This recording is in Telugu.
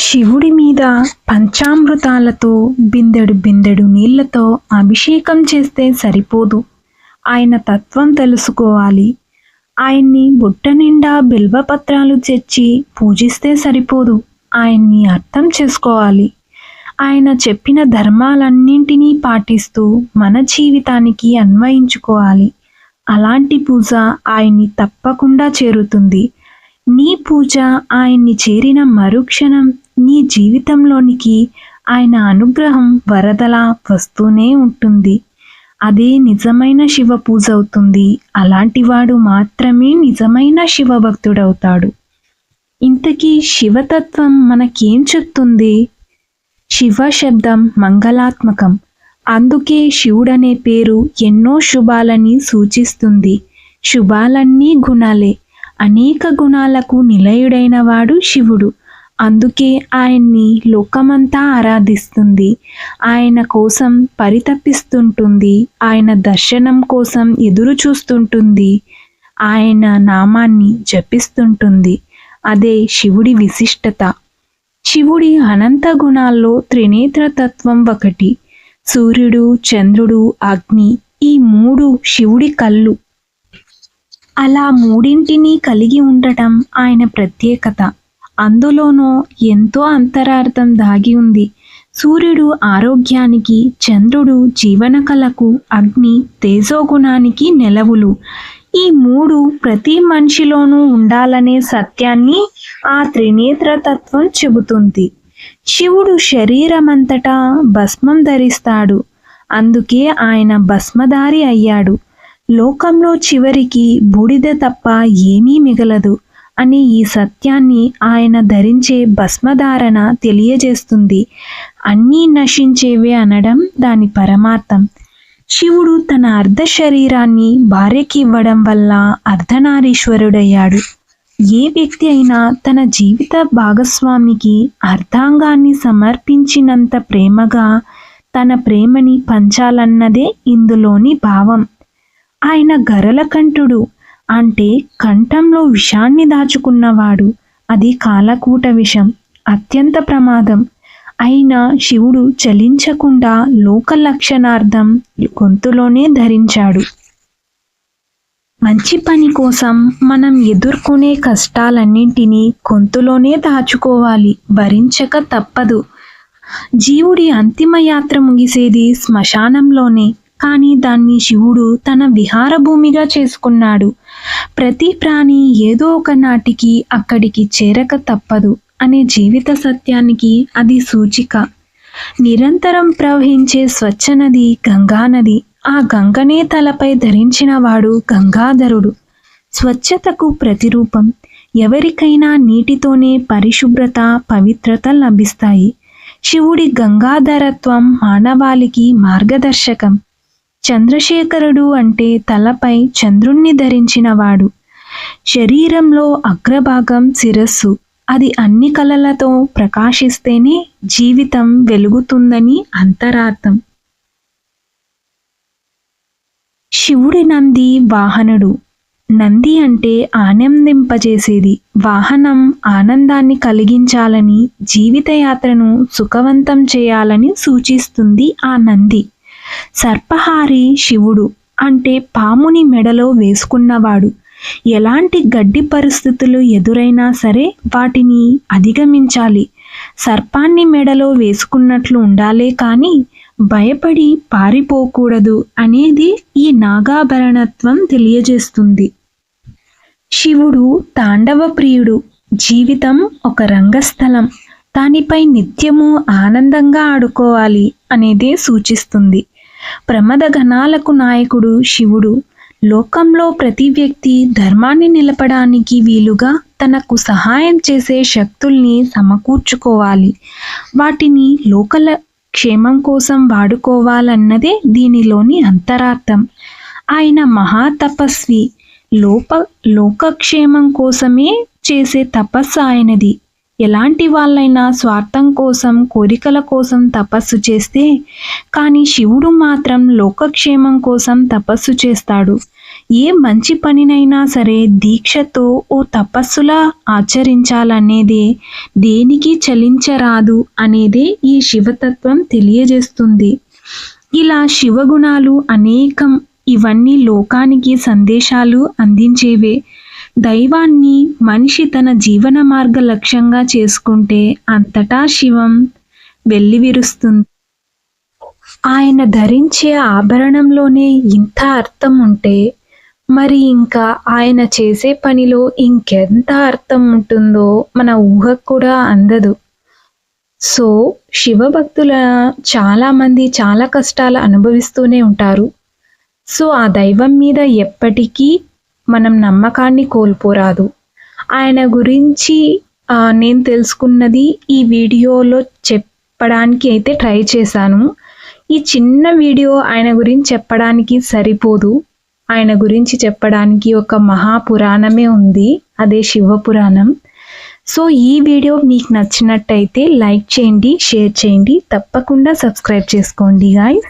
శివుడి మీద పంచామృతాలతో బిందెడు బిందెడు నీళ్లతో అభిషేకం చేస్తే సరిపోదు. ఆయన తత్వం తెలుసుకోవాలి. ఆయన్ని బుట్ట నిండా బిల్వపత్రాలు తెచ్చి పూజిస్తే సరిపోదు. ఆయన్ని అర్థం చేసుకోవాలి. ఆయన చెప్పిన ధర్మాలన్నింటినీ పాటిస్తూ మన జీవితానికి అన్వయించుకోవాలి. అలాంటి పూజ ఆయన్ని తప్పకుండా చేరుతుంది. నీ పూజ ఆయన్ని చేరిన మరుక్షణం నీ జీవితంలోనికి ఆయన అనుగ్రహం వరదలా వస్తూనే ఉంటుంది. అదే నిజమైన శివ పూజ అవుతుంది. అలాంటివాడు మాత్రమే నిజమైన శివభక్తుడవుతాడు. ఇంతకీ శివతత్వం మనకేం చెప్తుంది? శివ శబ్దం మంగళాత్మకం. అందుకే శివుడనే పేరు ఎన్నో శుభాలని సూచిస్తుంది. శుభాలన్నీ గుణాలే. అనేక గుణాలకు నిలయుడైన వాడు శివుడు. అందుకే ఆయన్ని లోకమంతా ఆరాధిస్తుంది. ఆయన కోసం పరితపిస్తుంటుంది. ఆయన దర్శనం కోసం ఎదురు చూస్తుంటుంది. ఆయన నామాన్ని జపిస్తుంటుంది. అదే శివుడి విశిష్టత. శివుడి అనంత గుణాల్లో త్రినేత్ర తత్వం ఒకటి. సూర్యుడు, చంద్రుడు, అగ్ని, ఈ మూడు శివుడి కళ్ళు. అలా మూడింటిని కలిగి ఉండటం ఆయన ప్రత్యేకత. అందులోనూ ఎంతో అంతరార్థం దాగి ఉంది. సూర్యుడు ఆరోగ్యానికి, చంద్రుడు జీవన కళకు, అగ్ని తేజోగుణానికి నెలవులు. ఈ మూడు ప్రతి మనిషిలోనూ ఉండాలనే సత్యాన్ని ఆ త్రినేత్ర తత్వం చెబుతుంది. శివుడు శరీరమంతటా భస్మం ధరిస్తాడు. అందుకే ఆయన భస్మధారి అయ్యాడు. లోకంలో చివరికి బూడిద తప్ప ఏమీ మిగలదు అనే ఈ సత్యాన్ని ఆయన ధరించే భస్మధారణ తెలియజేస్తుంది. అన్నీ నశించేవే అనడం దాని పరమార్థం. శివుడు తన అర్ధ శరీరాన్ని భార్యకి ఇవ్వడం వల్ల అర్ధనారీశ్వరుడయ్యాడు. ఏ వ్యక్తి అయినా తన జీవిత భాగస్వామికి అర్ధాంగాన్ని సమర్పించినంత ప్రేమగా తన ప్రేమని పంచాలన్నదే ఇందులోని భావం. ఆయన గరళకంఠుడు, అంటే కంఠంలో విషాన్ని దాచుకున్నవాడు. అది కాలకూట విషం, అత్యంత ప్రమాదం. అయినా శివుడు చలించకుండా లోక లక్షణార్థం గొంతులోనే ధరించాడు. మంచి పని కోసం మనం ఎదుర్కొనే కష్టాలన్నింటినీ గొంతులోనే దాచుకోవాలి. భరించక తప్పదు. జీవుడి అంతిమ యాత్ర ముగిసేది శ్మశానంలోనే. కానీ దాన్ని శివుడు తన విహార భూమిగా చేసుకున్నాడు. ప్రతి ప్రాణి ఏదో ఒక నాటికి అక్కడికి చేరక తప్పదు అనే జీవిత సత్యానికి అది సూచిక. నిరంతరం ప్రవహించే స్వచ్ఛ నది గంగానది. ఆ గంగనే తలపై ధరించిన వాడు గంగాధరుడు. స్వచ్ఛతకు ప్రతిరూపం. ఎవరికైనా నీటితోనే పరిశుభ్రత, పవిత్రత లభిస్తాయి. శివుడి గంగాధరత్వం మానవాళికి మార్గదర్శకం. చంద్రశేఖరుడు అంటే తలపై చంద్రుణ్ణి ధరించినవాడు. శరీరంలో అగ్రభాగం శిరస్సు. అది అన్ని కళలతో ప్రకాశిస్తేనే జీవితం వెలుగుతుందని అంతరార్థం. శివుడి నంది వాహనుడు. నంది అంటే ఆనందింపజేసేది. వాహనం ఆనందాన్ని కలిగించాలని, జీవితయాత్రను సుఖవంతం చేయాలని సూచిస్తుంది ఆ నంది. సర్పహారి శివుడు, అంటే పాముని మెడలో వేసుకున్నవాడు. ఎలాంటి గడ్డి పరిస్థితులు ఎదురైనా సరే వాటిని అధిగమించాలి. సర్పాన్ని మెడలో వేసుకున్నట్లు ఉండాలే కానీ భయపడి పారిపోకూడదు అనేది ఈ నాగాభరణత్వం తెలియజేస్తుంది. శివుడు తాండవ ప్రియుడు. జీవితం ఒక రంగస్థలం. దానిపై నిత్యము ఆనందంగా ఆడుకోవాలి అనేదే సూచిస్తుంది. ప్రమద గణాలకు నాయకుడు శివుడు. లోకంలో ప్రతి వ్యక్తి ధర్మాన్ని నిలపడానికి వీలుగా తనకు సహాయం చేసే శక్తుల్ని సమకూర్చుకోవాలి. వాటిని లోకల క్షేమం కోసం వాడుకోవాలన్నదే దీనిలోని అంతరార్థం. ఆయన మహాతపస్వి. లోకక్షేమం కోసమే చేసే తపస్సు ఆయనది. ఎలాంటి వాళ్ళైనా స్వార్థం కోసం, కోరికల కోసం తపస్సు చేస్తే, కానీ శివుడు మాత్రం లోకక్షేమం కోసం తపస్సు చేస్తాడు. ఏ మంచి పనినైనా సరే దీక్షతో ఓ తపస్సులా ఆచరించాలనేదే, దేనికి చలించరాదు అనేదే ఈ శివతత్వం తెలియజేస్తుంది. ఇలా శివగుణాలు అనేకం, ఇవన్నీ లోకానికి సందేశాలు అందించేవే. దైవాన్ని మనిషి తన జీవన మార్గ లక్ష్యంగా చేసుకుంటే అంతటా శివం వెల్లివిరుస్తుంది. ఆయన ధరించే ఆభరణంలోనే ఇంత అర్థం ఉంటే మరి ఇంకా ఆయన చేసే పనిలో ఇంకెంత అర్థం ఉంటుందో మన ఊహకు కూడా అందదు. సో శివభక్తుల చాలామంది చాలా కష్టాలు అనుభవిస్తూనే ఉంటారు. సో ఆ దైవం మీద ఎప్పటికీ మనం నమ్మకాన్ని కోల్పోరాదు. ఆయన గురించి నేను తెలుసుకున్నది ఈ వీడియోలో చెప్పడానికి అయితే ట్రై చేశాను. ఈ చిన్న వీడియో ఆయన గురించి చెప్పడానికి సరిపోదు. ఆయన గురించి చెప్పడానికి ఒక మహాపురాణమే ఉంది, అదే శివపురాణం. సో ఈ వీడియో మీకు నచ్చినట్టయితే లైక్ చేయండి, షేర్ చేయండి, తప్పకుండా సబ్స్క్రైబ్ చేసుకోండి గాయ్స్.